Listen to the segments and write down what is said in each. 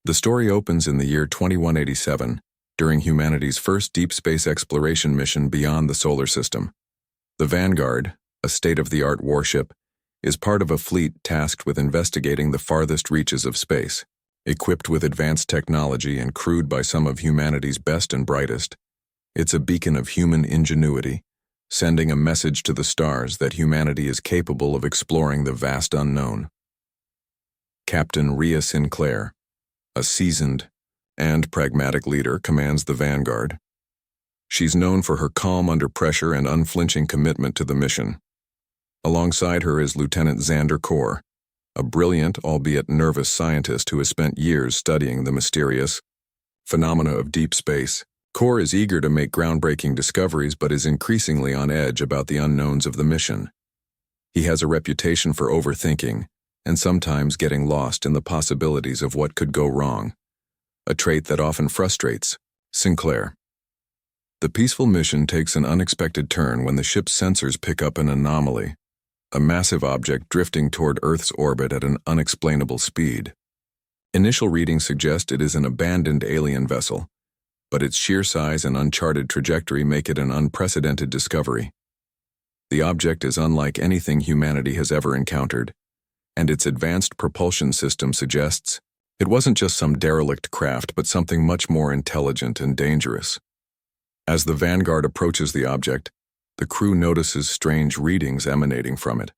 The story opens in the year 2187, during humanity's first deep space exploration mission beyond the solar system. The Vanguard, a state-of-the-art warship, is part of a fleet tasked with investigating the farthest reaches of space. Equipped with advanced technology and crewed by some of humanity's best and brightest, it's a beacon of human ingenuity, sending a message to the stars that humanity is capable of exploring the vast unknown. Captain Rhea Sinclair, a seasoned and pragmatic leader, commands the Vanguard. She's known for her calm under pressure and unflinching commitment to the mission. Alongside her is Lieutenant Xander Kor, a brilliant, albeit nervous scientist who has spent years studying the mysterious phenomena of deep space. Kor is eager to make groundbreaking discoveries but is increasingly on edge about the unknowns of the mission. He has a reputation for overthinking and sometimes getting lost in the possibilities of what could go wrong, a trait that often frustrates Sinclair. The peaceful mission takes an unexpected turn when the ship's sensors pick up an anomaly, a massive object drifting toward Earth's orbit at an unexplainable speed. Initial readings suggest it is an abandoned alien vessel, but its sheer size and uncharted trajectory make it an unprecedented discovery. The object is unlike anything humanity has ever encountered, and its advanced propulsion system suggests it wasn't just some derelict craft but something much more intelligent and dangerous. As the Vanguard approaches the object, the crew notices strange readings emanating from it.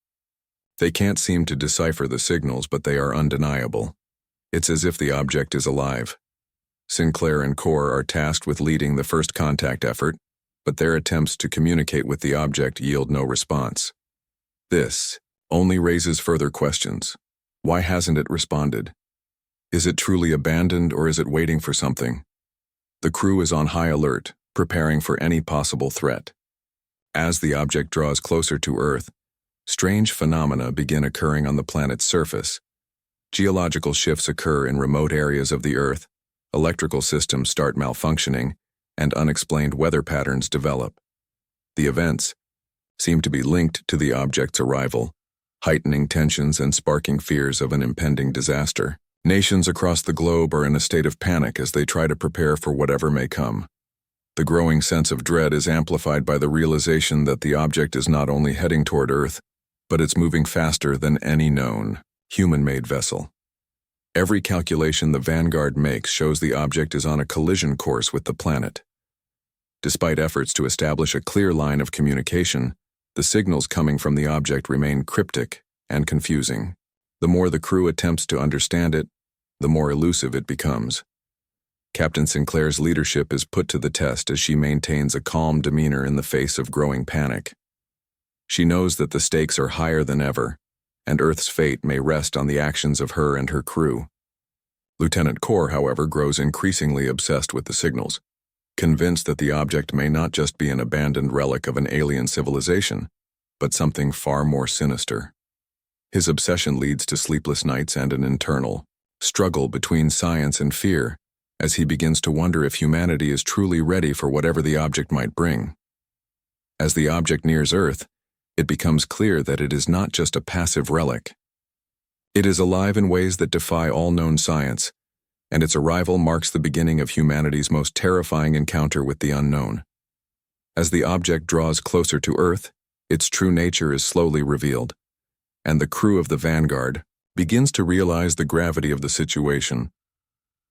They can't seem to decipher the signals, but they are undeniable. It's as if the object is alive. Sinclair and Kor are tasked with leading the first contact effort, but their attempts to communicate with the object yield no response. This only raises further questions. Why hasn't it responded? Is it truly abandoned, or is it waiting for something? The crew is on high alert, preparing for any possible threat. As the object draws closer to Earth, strange phenomena begin occurring on the planet's surface. Geological shifts occur in remote areas of the Earth, electrical systems start malfunctioning, and unexplained weather patterns develop. The events seem to be linked to the object's arrival, heightening tensions and sparking fears of an impending disaster. Nations across the globe are in a state of panic as they try to prepare for whatever may come. The growing sense of dread is amplified by the realization that the object is not only heading toward Earth, but it's moving faster than any known, human-made vessel. Every calculation the Vanguard makes shows the object is on a collision course with the planet. Despite efforts to establish a clear line of communication, the signals coming from the object remain cryptic and confusing. The more the crew attempts to understand it, the more elusive it becomes. Captain Sinclair's leadership is put to the test as she maintains a calm demeanor in the face of growing panic. She knows that the stakes are higher than ever, and Earth's fate may rest on the actions of her and her crew. Lieutenant Kor, however, grows increasingly obsessed with the signals, convinced that the object may not just be an abandoned relic of an alien civilization, but something far more sinister. His obsession leads to sleepless nights and an internal struggle between science and fear, as he begins to wonder if humanity is truly ready for whatever the object might bring. As the object nears Earth, it becomes clear that it is not just a passive relic. It is alive in ways that defy all known science, and its arrival marks the beginning of humanity's most terrifying encounter with the unknown. As the object draws closer to Earth, its true nature is slowly revealed, and the crew of the Vanguard begins to realize the gravity of the situation.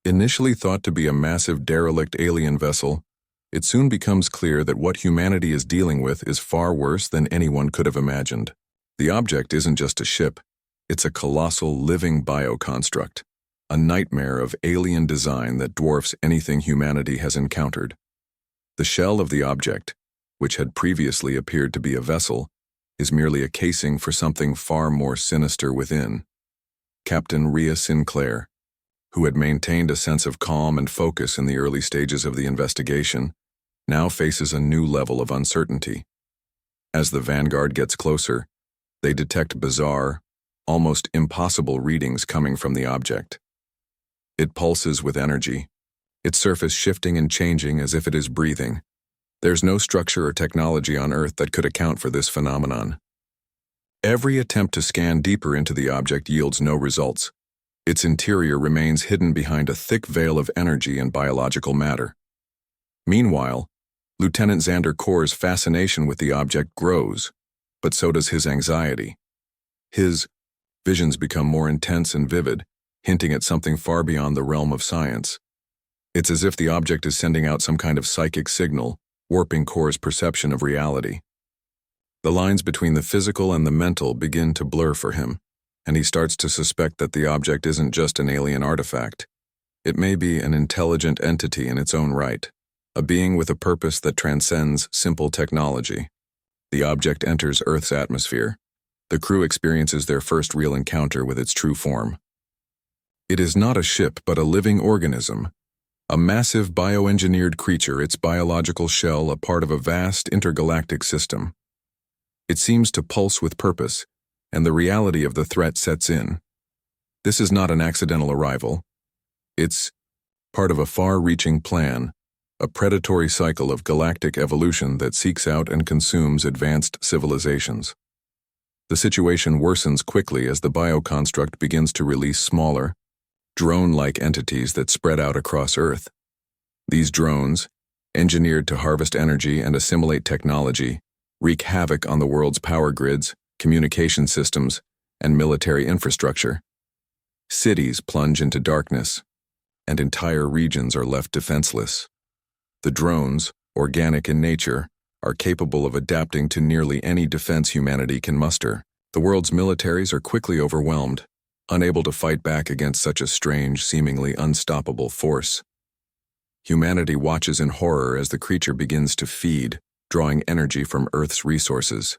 Initially thought to be a massive derelict alien vessel, it soon becomes clear that what humanity is dealing with is far worse than anyone could have imagined. The object isn't just a ship, it's a colossal living bioconstruct, a nightmare of alien design that dwarfs anything humanity has encountered. The shell of the object, which had previously appeared to be a vessel, is merely a casing for something far more sinister within. Captain Rhea Sinclair, who had maintained a sense of calm and focus in the early stages of the investigation, now faces a new level of uncertainty. As the Vanguard gets closer, they detect bizarre, almost impossible readings coming from the object. It pulses with energy, its surface shifting and changing as if it is breathing. There's no structure or technology on Earth that could account for this phenomenon. Every attempt to scan deeper into the object yields no results. Its interior remains hidden behind a thick veil of energy and biological matter. Meanwhile, Lieutenant Xander Kor's fascination with the object grows, but so does his anxiety. His visions become more intense and vivid, hinting at something far beyond the realm of science. It's as if the object is sending out some kind of psychic signal, warping Kor's perception of reality. The lines between the physical and the mental begin to blur for him, and he starts to suspect that the object isn't just an alien artifact. It may be an intelligent entity in its own right, a being with a purpose that transcends simple technology. The object enters Earth's atmosphere. The crew experiences their first real encounter with its true form. It is not a ship, but a living organism, a massive bioengineered creature, its biological shell a part of a vast intergalactic system. It seems to pulse with purpose, and the reality of the threat sets in. This is not an accidental arrival. It's part of a far-reaching plan, a predatory cycle of galactic evolution that seeks out and consumes advanced civilizations. The situation worsens quickly as the bioconstruct begins to release smaller, drone-like entities that spread out across Earth. These drones, engineered to harvest energy and assimilate technology, wreak havoc on the world's power grids, communication systems, and military infrastructure. Cities plunge into darkness, and entire regions are left defenseless. The drones, organic in nature, are capable of adapting to nearly any defense humanity can muster. The world's militaries are quickly overwhelmed, unable to fight back against such a strange, seemingly unstoppable force. Humanity watches in horror as the creature begins to feed, drawing energy from Earth's resources.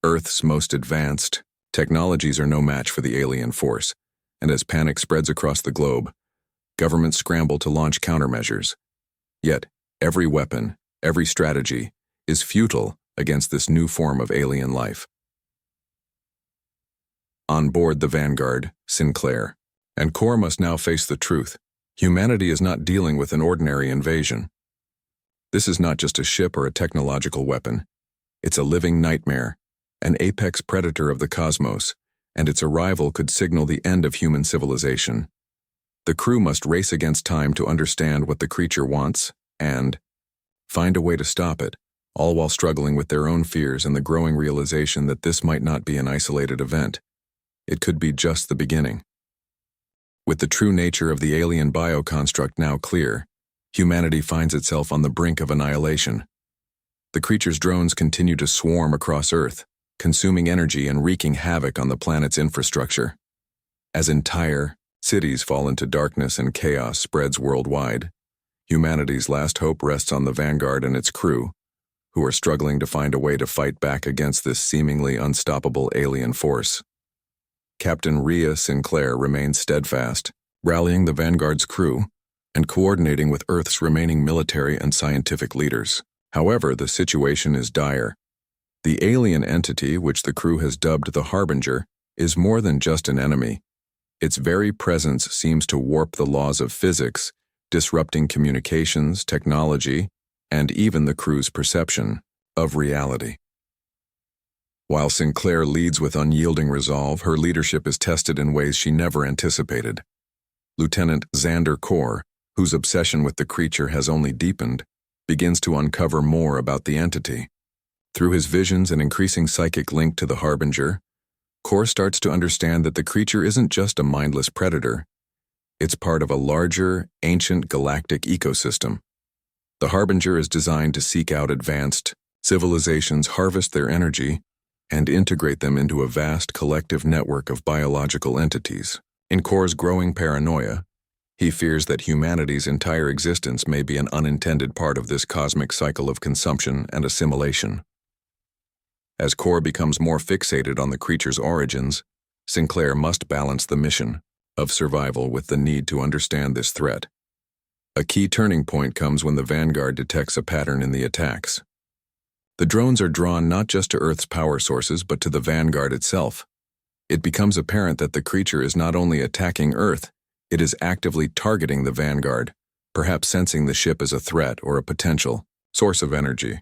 Earth's most advanced technologies are no match for the alien force, and as panic spreads across the globe, governments scramble to launch countermeasures. Yet, every weapon, every strategy, is futile against this new form of alien life. On board the Vanguard, Sinclair and Kor must now face the truth. Humanity is not dealing with an ordinary invasion. This is not just a ship or a technological weapon. It's a living nightmare, an apex predator of the cosmos, and its arrival could signal the end of human civilization. The crew must race against time to understand what the creature wants and find a way to stop it, all while struggling with their own fears and the growing realization that this might not be an isolated event. It could be just the beginning. With the true nature of the alien bioconstruct now clear, humanity finds itself on the brink of annihilation. The creature's drones continue to swarm across Earth, consuming energy and wreaking havoc on the planet's infrastructure. As entire cities fall into darkness and chaos spreads worldwide, humanity's last hope rests on the Vanguard and its crew, who are struggling to find a way to fight back against this seemingly unstoppable alien force. Captain Rhea Sinclair remains steadfast, rallying the Vanguard's crew and coordinating with Earth's remaining military and scientific leaders. However, the situation is dire. The alien entity, which the crew has dubbed the Harbinger, is more than just an enemy. Its very presence seems to warp the laws of physics, disrupting communications, technology, and even the crew's perception of reality. While Sinclair leads with unyielding resolve, her leadership is tested in ways she never anticipated. Lieutenant Xander Kor, whose obsession with the creature has only deepened, begins to uncover more about the entity. Through his visions and increasing psychic link to the Harbinger, Kor starts to understand that the creature isn't just a mindless predator. It's part of a larger, ancient galactic ecosystem. The Harbinger is designed to seek out advanced civilizations, harvest their energy, and integrate them into a vast collective network of biological entities. In Kor's growing paranoia, he fears that humanity's entire existence may be an unintended part of this cosmic cycle of consumption and assimilation. As Kor becomes more fixated on the creature's origins, Sinclair must balance the mission of survival with the need to understand this threat. A key turning point comes when the Vanguard detects a pattern in the attacks. The drones are drawn not just to Earth's power sources but to the Vanguard itself. It becomes apparent that the creature is not only attacking Earth, it is actively targeting the Vanguard, perhaps sensing the ship as a threat or a potential source of energy.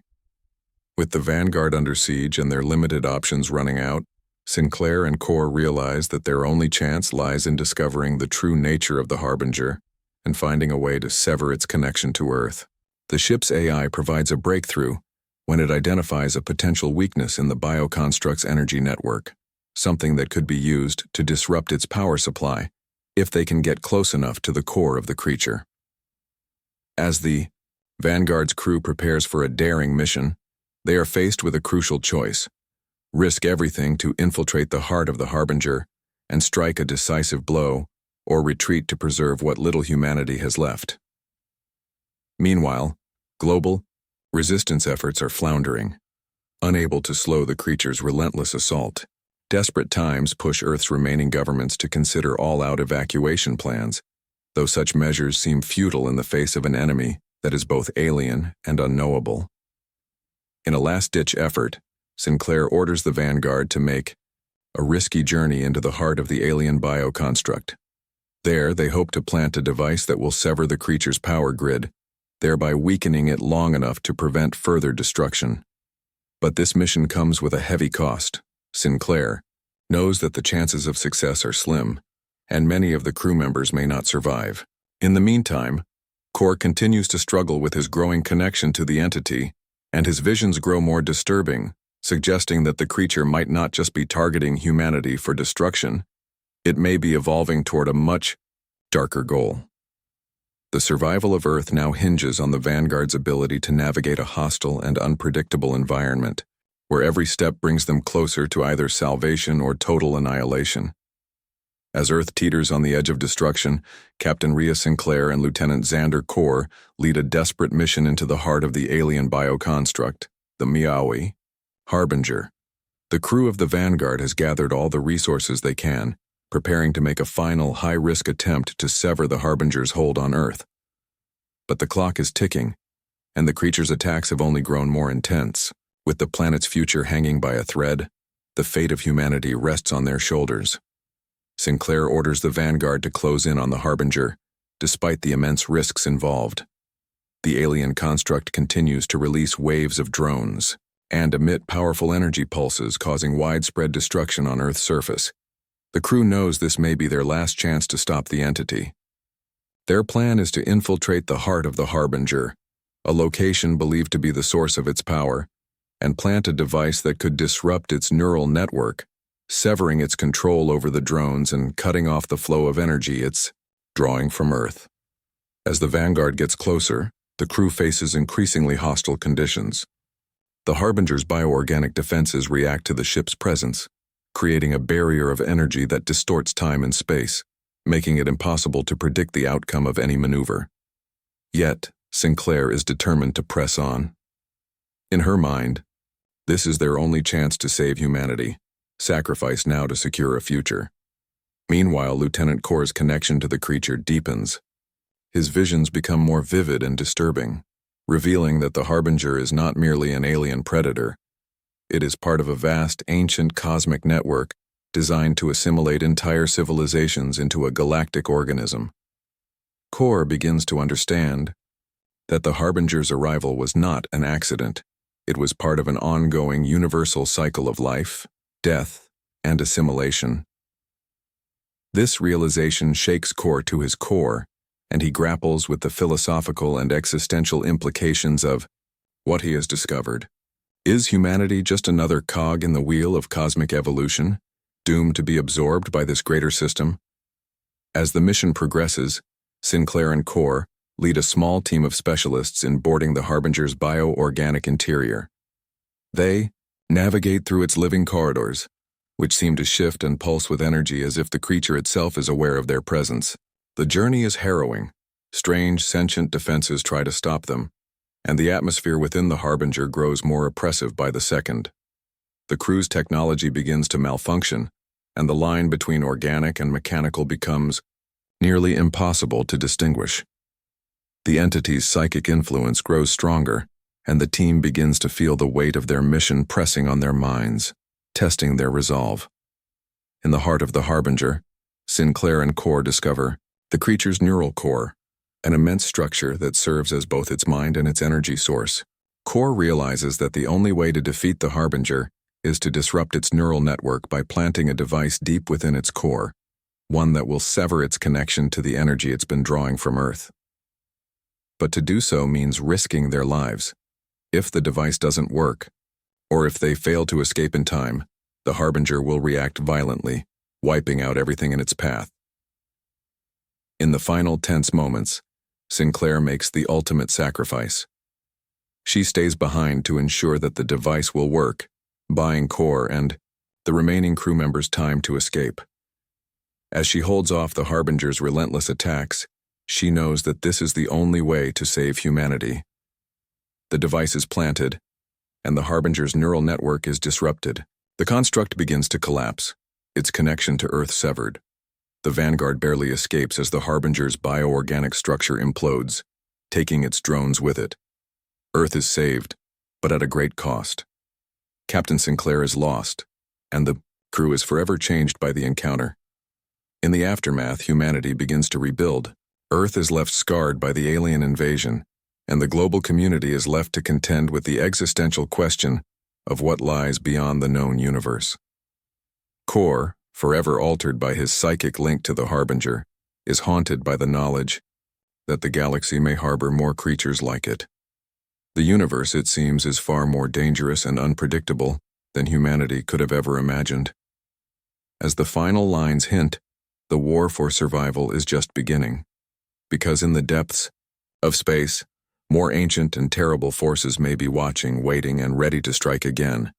With the Vanguard under siege and their limited options running out, Sinclair and Core realize that their only chance lies in discovering the true nature of the Harbinger and finding a way to sever its connection to Earth. The ship's AI provides a breakthrough when it identifies a potential weakness in the bioconstruct's energy network, something that could be used to disrupt its power supply if they can get close enough to the core of the creature. As the Vanguard's crew prepares for a daring mission, they are faced with a crucial choice: risk everything to infiltrate the heart of the Harbinger and strike a decisive blow, or retreat to preserve what little humanity has left. Meanwhile, global resistance efforts are floundering, unable to slow the creature's relentless assault. Desperate times push Earth's remaining governments to consider all-out evacuation plans, though such measures seem futile in the face of an enemy that is both alien and unknowable. In a last-ditch effort, Sinclair orders the Vanguard to make a risky journey into the heart of the alien bioconstruct. There, they hope to plant a device that will sever the creature's power grid, thereby weakening it long enough to prevent further destruction. But this mission comes with a heavy cost. Sinclair knows that the chances of success are slim, and many of the crew members may not survive. In the meantime, Core continues to struggle with his growing connection to the entity, and his visions grow more disturbing, suggesting that the creature might not just be targeting humanity for destruction, it may be evolving toward a much darker goal. The survival of Earth now hinges on the Vanguard's ability to navigate a hostile and unpredictable environment, where every step brings them closer to either salvation or total annihilation. As Earth teeters on the edge of destruction, Captain Rhea Sinclair and Lieutenant Xander Core lead a desperate mission into the heart of the alien bioconstruct, the Miawi Harbinger. The crew of the Vanguard has gathered all the resources they can, preparing to make a final high-risk attempt to sever the Harbinger's hold on Earth. But the clock is ticking, and the creature's attacks have only grown more intense. With the planet's future hanging by a thread, the fate of humanity rests on their shoulders. Sinclair orders the Vanguard to close in on the Harbinger, despite the immense risks involved. The alien construct continues to release waves of drones and emit powerful energy pulses, causing widespread destruction on Earth's surface. The crew knows this may be their last chance to stop the entity. Their plan is to infiltrate the heart of the Harbinger, a location believed to be the source of its power, and plant a device that could disrupt its neural network, severing its control over the drones and cutting off the flow of energy it's drawing from Earth. As the Vanguard gets closer, the crew faces increasingly hostile conditions. The Harbinger's bioorganic defenses react to the ship's presence, creating a barrier of energy that distorts time and space, making it impossible to predict the outcome of any maneuver. Yet, Sinclair is determined to press on. In her mind, this is their only chance to save humanity, sacrifice now to secure a future. Meanwhile, Lieutenant Core's connection to the creature deepens. His visions become more vivid and disturbing, revealing that the Harbinger is not merely an alien predator. It is part of a vast, ancient cosmic network designed to assimilate entire civilizations into a galactic organism. Core begins to understand that the Harbinger's arrival was not an accident. It was part of an ongoing universal cycle of life, death, and assimilation. This realization shakes Core to his core, and he grapples with the philosophical and existential implications of what he has discovered. Is humanity just another cog in the wheel of cosmic evolution, doomed to be absorbed by this greater system? As the mission progresses, Sinclair and Core lead a small team of specialists in boarding the Harbinger's bioorganic interior. They navigate through its living corridors, which seem to shift and pulse with energy as if the creature itself is aware of their presence. The journey is harrowing. Strange, sentient defenses try to stop them, and the atmosphere within the Harbinger grows more oppressive by the second. The crew's technology begins to malfunction, and the line between organic and mechanical becomes nearly impossible to distinguish. The entity's psychic influence grows stronger, and the team begins to feel the weight of their mission pressing on their minds, testing their resolve. In the heart of the Harbinger, Sinclair and Core discover the creature's neural core, an immense structure that serves as both its mind and its energy source. Core realizes that the only way to defeat the Harbinger is to disrupt its neural network by planting a device deep within its core, one that will sever its connection to the energy it's been drawing from Earth. But to do so means risking their lives. If the device doesn't work, or if they fail to escape in time, the Harbinger will react violently, wiping out everything in its path. In the final tense moments, Sinclair makes the ultimate sacrifice. She stays behind to ensure that the device will work, buying Core and the remaining crew members time to escape. As she holds off the Harbinger's relentless attacks, she knows that this is the only way to save humanity. The device is planted, and the Harbinger's neural network is disrupted. The construct begins to collapse, its connection to Earth severed. The Vanguard barely escapes as the Harbinger's bioorganic structure implodes, taking its drones with it. Earth is saved, but at a great cost. Captain Sinclair is lost, and the crew is forever changed by the encounter. In the aftermath, humanity begins to rebuild. Earth is left scarred by the alien invasion, and the global community is left to contend with the existential question of what lies beyond the known universe. Core, forever altered by his psychic link to the Harbinger, is haunted by the knowledge that the galaxy may harbor more creatures like it. The universe, it seems, is far more dangerous and unpredictable than humanity could have ever imagined. As the final lines hint, the war for survival is just beginning, because in the depths of space, more ancient and terrible forces may be watching, waiting, and ready to strike again.